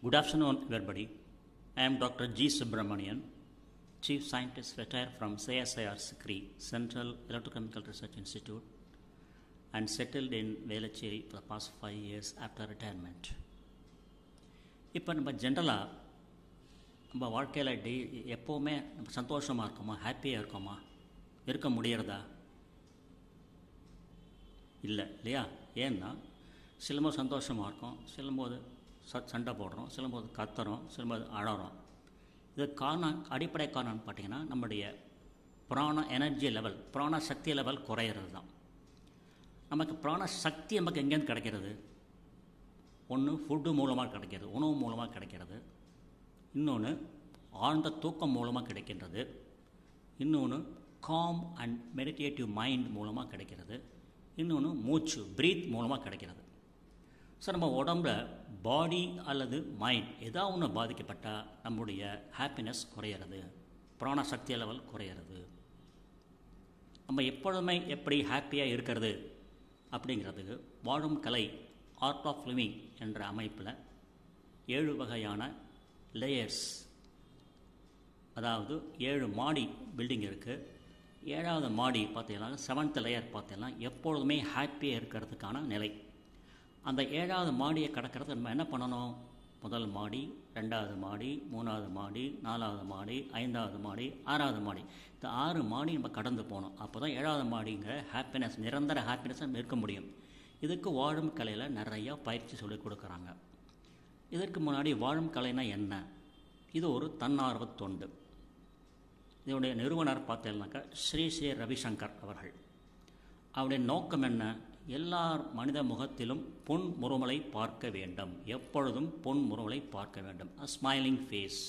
Good afternoon, everybody. I am Dr. G. Subramanian, Chief Scientist retired from CSIR SICRI, Central Electrochemical Research Institute, and settled in Velachery for the past 5 years after retirement. இப்போ நம்ம ஜென்ரலாக நம்ம வாழ்க்கையில் எப்போவுமே நம்ம சந்தோஷமாக இருக்கோமா, ஹாப்பியாக இருக்கோமா, இருக்க முடியறதா? இல்லையா? ஏன்னா சிலம்போது சந்தோஷமாக இருக்கும், சிலம்போது சண்டை போடுறோம், சிலம்போது கத்துறோம், சிலம்போது அழறோம். இது அடிப்படை காரணம்னு பார்த்தீங்கன்னா நம்முடைய பிராண எனர்ஜி லெவல், பிராண சக்தி லெவல் குறையிறது தான். நமக்கு பிராண சக்தி நமக்கு எங்கேருந்து கிடைக்கிறது? ஒன்று ஃபுட்டு மூலமாக கிடைக்கிறது, உணவு மூலமாக கிடைக்கிறது. இன்னொன்று ஆழ்ந்த தூக்கம் மூலமாக கிடைக்கின்றது. இன்னொன்று காம் அண்ட் மெடிடேட்டிவ் மைண்ட் மூலமாக கிடைக்கிறது. இன்னொன்று மூச்சு ப்ரீத் மூலமாக கிடைக்கிறது. ஸோ நம்ம உடம்புல பாடி அல்லது மைண்ட் ஏதாவது ஒன்று பாதிக்கப்பட்டால் நம்முடைய ஹாப்பினஸ் குறையிறது, பிராண சக்தி லெவல் குறையிறது. நம்ம எப்பொழுதுமே எப்படி ஹாப்பியாக இருக்கிறது அப்படிங்கிறதுக்கு வாழும் கலை ஆர்ட் ஆஃப் லிவிங் என்ற அமைப்பில் 7 வகையான லேயர்ஸ், அதாவது 7 மாடி பில்டிங் இருக்குது. 7வது மாடி பார்த்தீங்கன்னா 7th லேயர் பார்த்தீங்கன்னா எப்பொழுதுமே ஹாப்பியாக இருக்கிறதுக்கான நிலை. அந்த 7வது மாடியை கடக்கிறது நம்ம என்ன பண்ணணும்? முதல் மாடி, 2வது மாடி, 3வது மாடி, 4வது மாடி, 5வது மாடி, 6வது மாடி. இந்த 6 மாடி நம்ம கடந்து போகணும். அப்போ தான் 7வது மாடிங்கிற ஹாப்பினஸ், நிரந்தர ஹாப்பினஸ் இருக்க முடியும். இதுக்கு வாழும் கலையில் நிறையா பயிற்சி சொல்லிக் கொடுக்குறாங்க. இதற்கு முன்னாடி வாழும் கலைனா என்ன? இது ஒரு தன்னார்வ தொண்டு. இதனுடைய நிறுவனர் பார்த்தீங்கன்னாக்கா ஸ்ரீ ரவிசங்கர் அவர்கள். அவருடைய நோக்கம் என்ன? எல்லா மனித முகத்திலும் பொன் முறுவலை பார்க்க வேண்டும், எப்பொழுதும் பொன் முறுவலை பார்க்க வேண்டும், ஸ்மைலிங் ஃபேஸ்.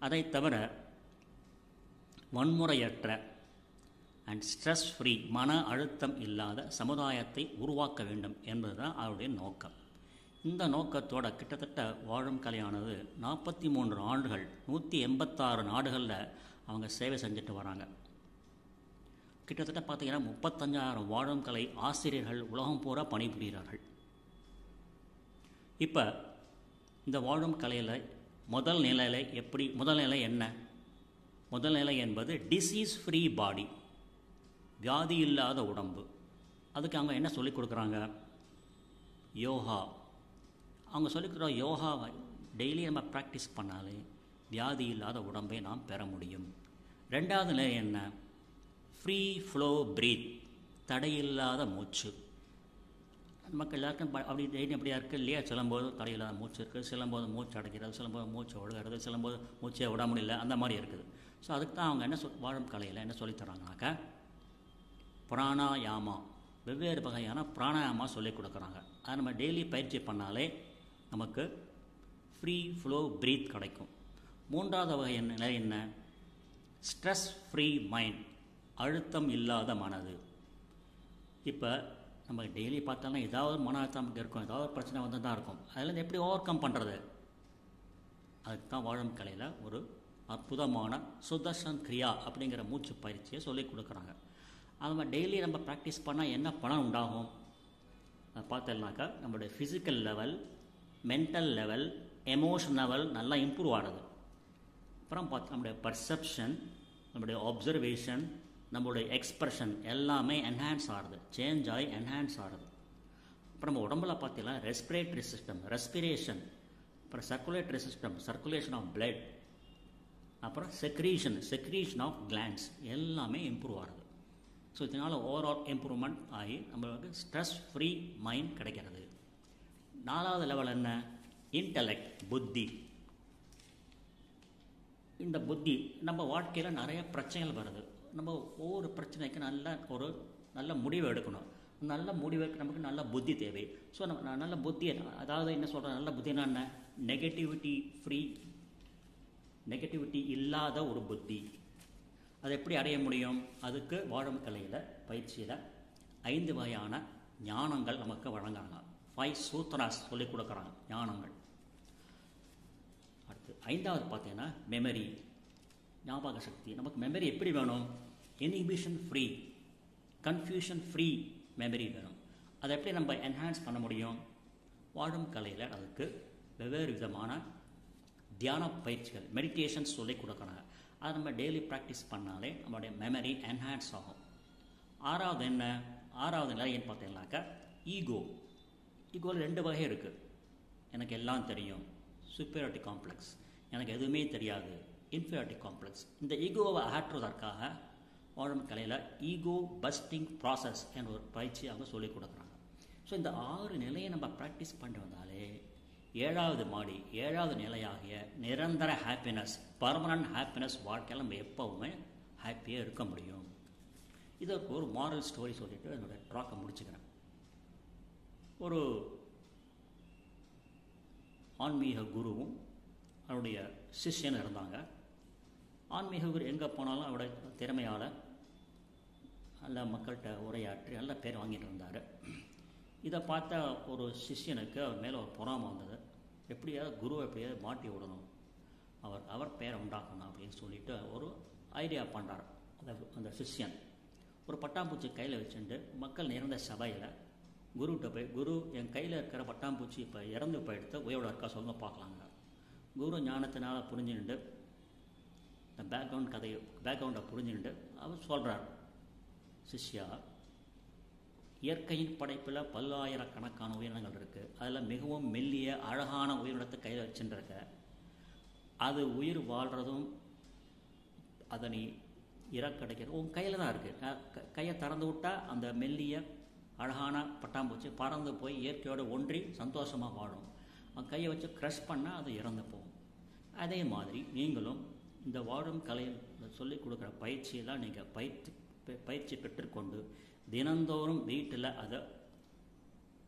அதை தவிர வன்முறையற்ற அண்ட் ஸ்ட்ரெஸ் ஃப்ரீ, மன அழுத்தம் இல்லாத சமுதாயத்தை உருவாக்க வேண்டும் என்பதுதான் அவருடைய நோக்கம். இந்த நோக்கத்தோட கிட்டத்தட்ட வாழும் கலையானது 43 ஆண்டுகள் 186 நாடுகளில் அவங்க சேவை செஞ்சுட்டு வராங்க. கிட்டத்தட்ட பார்த்தீங்கன்னா 35,000 வாழும் கலை ஆசிரியர்கள் உலகம் பூரா பணிபுரிகிறார்கள். இப்போ இந்த வாழும் கலையில் முதல் நிலை என்ன? முதல் நிலை என்பது டிசீஸ் ஃப்ரீ பாடி, வியாதி இல்லாத உடம்பு. அதுக்கு அவங்க என்ன சொல்லிக் கொடுக்குறாங்க? யோகா. அவங்க சொல்லிக் கொடுக்குற யோகாவை டெய்லி நம்ம ப்ராக்டிஸ் பண்ணாலே வியாதி இல்லாத உடம்பை நாம் பெற முடியும். 2வது நிலை என்ன? ஃப்ரீ ஃப்ளோ ப்ரீத், தடையில்லாத மூச்சு. நமக்கு எல்லாருக்கும் அப்படி டெய்லி அப்படியா இருக்குது இல்லையா? சிலம்போது தடையில்லாத மூச்சு இருக்குது, சிலம்போது மூச்சு அடைக்கிறது, சிலம்போது மூச்சு ஒழுகிறது, சிலம்போது மூச்சை விட முடியல, அந்த மாதிரி இருக்குது. ஸோ அதுக்கு தான் அவங்க என்ன வாழும் கலையில் என்ன சொல்லித்தராங்கனாக்கா பிராணாயாமா, வெவ்வேறு வகையான பிராணாயாமா சொல்லிக் கொடுக்குறாங்க. அதை நம்ம டெய்லி பயிற்சி பண்ணாலே நமக்கு ஃப்ரீ ஃப்ளோ ப்ரீத் கிடைக்கும். 3வது வகை நிலை என்ன? ஸ்ட்ரெஸ் ஃப்ரீ மைண்ட், அழுத்தம் இல்லாத மனது. இப்போ நம்ம டெய்லி பார்த்தாலும் ஏதாவது மன அழுத்தம் நமக்கு இருக்கும், ஏதாவது பிரச்சனை வந்து தான் இருக்கும். அதில் எப்படி ஓவர் கம் பண்ணுறது? அதுக்கு தான் வாழும் கலையில் ஒரு அற்புதமான சுதர்ஷன் கிரியா அப்படிங்கிற மூச்சு பயிற்சியை சொல்லிக் கொடுக்குறாங்க. அது நம்ம டெய்லி நம்ம ப்ராக்டிஸ் பண்ணால் என்ன பலன் உண்டாகும்? அதை பார்த்தோம்னாக்கா நம்மளுடைய physical level, mental level, emotion level நல்லா இம்ப்ரூவ் ஆகுது. அப்புறம் நம்முடைய பர்செப்ஷன், நம்முடைய அப்சர்வேஷன், நம்மளுடைய எக்ஸ்ப்ரெஷன் எல்லாமே என்ஹான்ஸ் ஆகுது, சேஞ்ச் ஆகி என்ஹான்ஸ் ஆகுது. அப்புறம் நம்ம உடம்புல பார்த்தீங்கன்னா ரெஸ்பிரேட்டரி சிஸ்டம், ரெஸ்பிரேஷன், அப்புறம் circulatory system, circulation of blood, அப்புறம் செக்ரீஷன் ஆஃப் கிளாண்ட்ஸ் எல்லாமே இம்ப்ரூவ் ஆகுது. ஸோ இதனால் ஓவரால் இம்ப்ரூவ்மெண்ட் ஆகி நம்மளுக்கு ஸ்ட்ரெஸ் ஃப்ரீ மைண்ட் கிடைக்கிறது. 4வது லெவல் என்ன? இன்டலெக்ட், புத்தி. இந்த புத்தி நம்ம வாழ்க்கையில் நிறைய பிரச்சனைகள் வருது. நம்ம ஒவ்வொரு பிரச்சனைக்கு நல்ல முடிவு எடுக்கணும். நல்ல முடிவுக்கு நமக்கு நல்ல புத்தி தேவை. ஸோ நம்ம நல்ல புத்தி, அதாவது என்ன சொல்கிறோம், நல்ல புத்தினா என்ன? நெகட்டிவிட்டி இல்லாத ஒரு புத்தி. அதை எப்படி அடைய முடியும்? அதுக்கு வாழும் கலையில் பயிற்சியில் 5 வகையான ஞானங்கள் நமக்கு வழங்குறாங்க. 5 சூத்ராஸ் சொல்லிக் கொடுக்குறாங்க, ஞானங்கள். அடுத்து 5வது பார்த்தீங்கன்னா மெமரி, ஞாபக சக்தி. நமக்கு மெமரி எப்படி வேணும்? Inhibition free, confusion free memory வேணும். அதை எப்படி நம்ம என்ஹான்ஸ் பண்ண முடியும்? வாழும் கலையில் அதுக்கு வெவ்வேறு விதமான தியான பயிற்சிகள் மெடிடேஷன்ஸ் சொல்லி கொடுக்குறாங்க. அதை நம்ம டெய்லி ப்ராக்டிஸ் பண்ணாலே நம்மளுடைய மெமரி என்ஹான்ஸ் ஆகும். ஆறாவது நிலை ஏன்னு பார்த்தீங்கன்னாக்கா ஈகோவில் 2 வகை இருக்குது. எனக்கு எல்லாம் தெரியும், சுப்பீரியாரிட்டி காம்ப்ளெக்ஸ். எனக்கு எதுவுமே தெரியாது, இன்ஃபீரியாரிட்டி காம்ப்ளெக்ஸ். இந்த ஈகோவை அகற்றுவதற்காக வாழும் கலையில் ஈகோ பஸ்டிங் ப்ராசஸ் என்ற ஒரு பயிற்சி அவங்க சொல்லிக் கொடுக்குறாங்க. ஸோ இந்த 6 நிலையை நம்ம ப்ராக்டிஸ் பண்ணிட்டு வந்தாலே 7வது நிலையாகிய நிரந்தர ஹாப்பினஸ், பர்மனன்ட் ஹாப்பினஸ் வாழ்க்கையில் நம்ம எப்போவுமே ஹாப்பியாக இருக்க முடியும். இதற்கு ஒரு மாரல் ஸ்டோரி சொல்லிவிட்டு என்னோடய டாக்கை முடிச்சுக்கிறேன். ஒரு ஆன்மீக குருவும் அவருடைய சிஷ்யனும் இருந்தாங்க. ஆன்மீக குரு எங்கே போனாலும் அவருடைய திறமையால் நல்ல மக்கள்கிட்ட உரையாற்றி நல்ல பேர் வாங்கிட்டு இருந்தார். இதை பார்த்த ஒரு சிஷ்யனுக்கு அவர் மேலே ஒரு பொறாமை வந்தது. குருவை எப்படியாவது மாட்டி விடணும், அவர் பேரை உண்டாக்கணும் அப்படின்னு சொல்லிட்டு ஒரு ஐடியா பண்ணுறார். அந்த சிஷ்யன் ஒரு பட்டாம்பூச்சி கையில் வச்சுட்டு மக்கள் நிறைந்த சபையில் குருகிட்ட போய், குரு என் கையில் இருக்கிற பட்டாம்பூச்சி இப்போ இறந்து போயிடுத்து, உயிரோட இருக்கா சொல்லுங்க பார்க்கலாங்க. குரு ஞானத்தினால் புரிஞ்சுட்டு இந்த பேக்ரவுண்டை புரிஞ்சுட்டு அவர் சொல்கிறார், சிஷ்யா, இயற்கையின் படைப்பில் பல்லாயிரக்கணக்கான உயிரினங்கள் இருக்குது. அதில் மிகவும் மெல்லிய அழகான உயிரினத்தை கையில் வச்சுருக்க, அது உயிர் வாழ்கிறதும் அதை நீ இறக்கடைக்கிறது உன் கையில் தான் இருக்குது. கையை திறந்து விட்டால் அந்த மெல்லிய அழகான பட்டாம்பூச்சி பறந்து போய் இயற்கையோடு ஒன்றி சந்தோஷமாக வாழும். கையை வச்சு க்ரஷ் பண்ணால் அது இறந்து போகும். அதே மாதிரி நீங்களும் இந்த வாழும் கலையில் சொல்லிக் கொடுக்குற பயிற்சியெல்லாம் நீங்கள் பயிற்சி பெற்றுக்கொண்டு தினந்தோறும் வீட்டில் அதை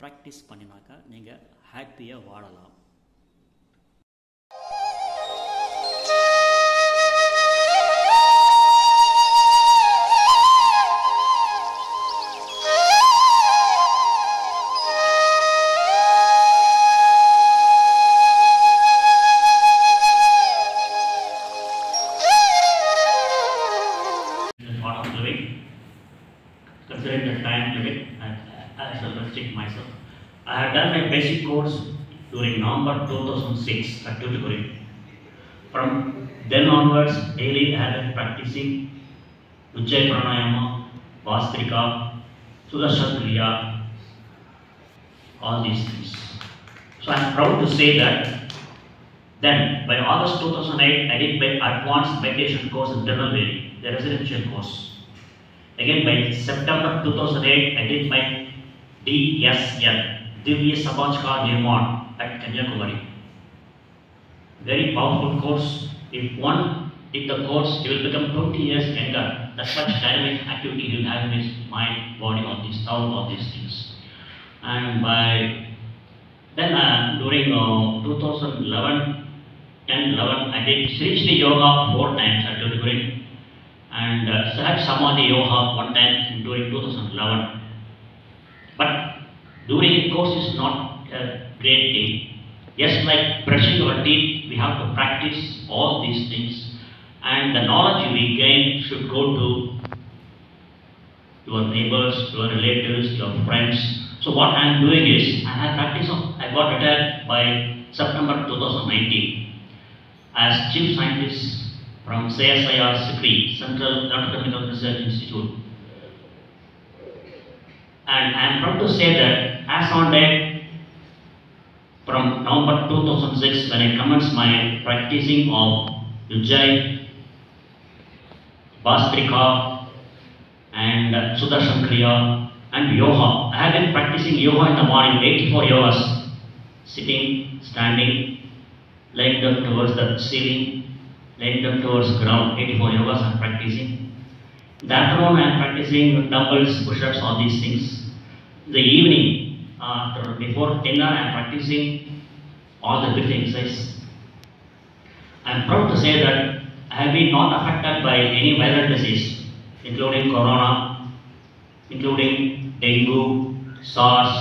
ப்ராக்டிஸ் பண்ணினாக்கா நீங்கள் ஹாப்பியாக வாழலாம். Considering the time limit, I shall restrict myself. I have done my basic course during November 2006 at Tuticorin. From then onwards, daily I have been practicing Ujjayi Pranayama, Vastrika, Sudarshan Kriya, all these things. So I am proud to say that then by August 2008, I did my advanced meditation course in Tirunelveli, the residential course. Again by September 2008, I did my DSN, Divya Sabachkar Nirman at Kanyakumari. Very powerful course. If one did the course, he will become 20 years younger. That much dynamic activity he will have in his mind, body, all these things. And by then during 2011, 10-11, I did Sri Shri Yoga 4 times at Tuticorin. And Sahaj Samadhi Yoga 1 time during 2011. But during the course is not a great thing. Just like brushing our teeth, we have to practice all these things. And the knowledge we gain should go to your neighbors, your relatives, your friends. So what I am doing is, I got retired by September 2019 as Chief Scientist from CSIR CIPRI, Central Electrochemical Research Institute. And I am proud to say that as on date, from November 2006, when I commenced my practicing of Ujjayi, Vastrika, and Sudarshan Kriya, and yoga. I have been practicing yoga in the morning, 84 yogas, sitting, standing, laying them towards the ceiling, laying them towards ground. 84 yogas I am practicing. In the afternoon I am practicing dumbbells, push-ups, all these things. In the evening, before dinner I am practicing all the breathing exercises. I am proud to say that I have been not affected by any viral disease, including corona, including dengue, SARS,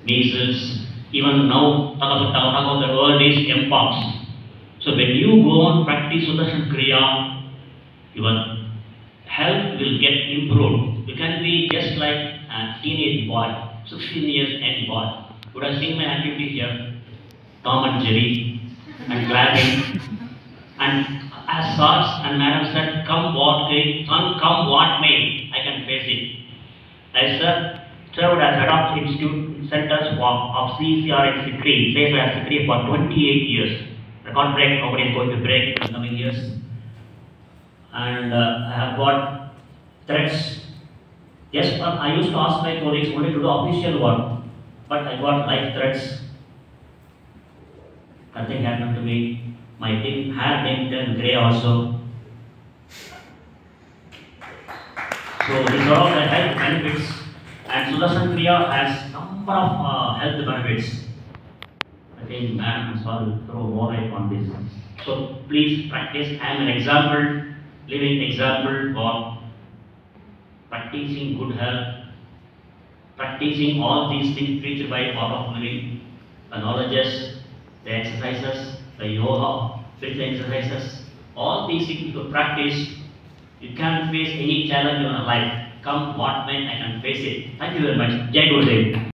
measles, even now talk about the world is mpox. So when you go and practice Sudarshan Kriya, your health will get improved. You can be just like a teenage boy, 16 years young boy. Would I sing my activity here? Tom and Jerry, and clapping. And as Sars and Madam said, come what may, I can face it. I served as head of Institute Centers of CCR in Sikri, safe as Sikri for 28 years. I can't break, nobody is going to break in the coming years. And I have got threats. Yes, I used to ask my colleagues only to do official work, but I got life threats. Nothing happened to me. My hair didn't turn grey also. So these are all the health benefits. And Sudarshan Kriya has number of health benefits. I think Madam Sar will throw more light on this. So please practice. I am an example, living example for practicing good health, practicing all these things preached by Art of Living, the knowledges, the exercises, the yoga, spiritual exercises, all these things to practice. You can face any challenge in your life. Come what may, I can face it. Thank you very much. Jai Gurudev.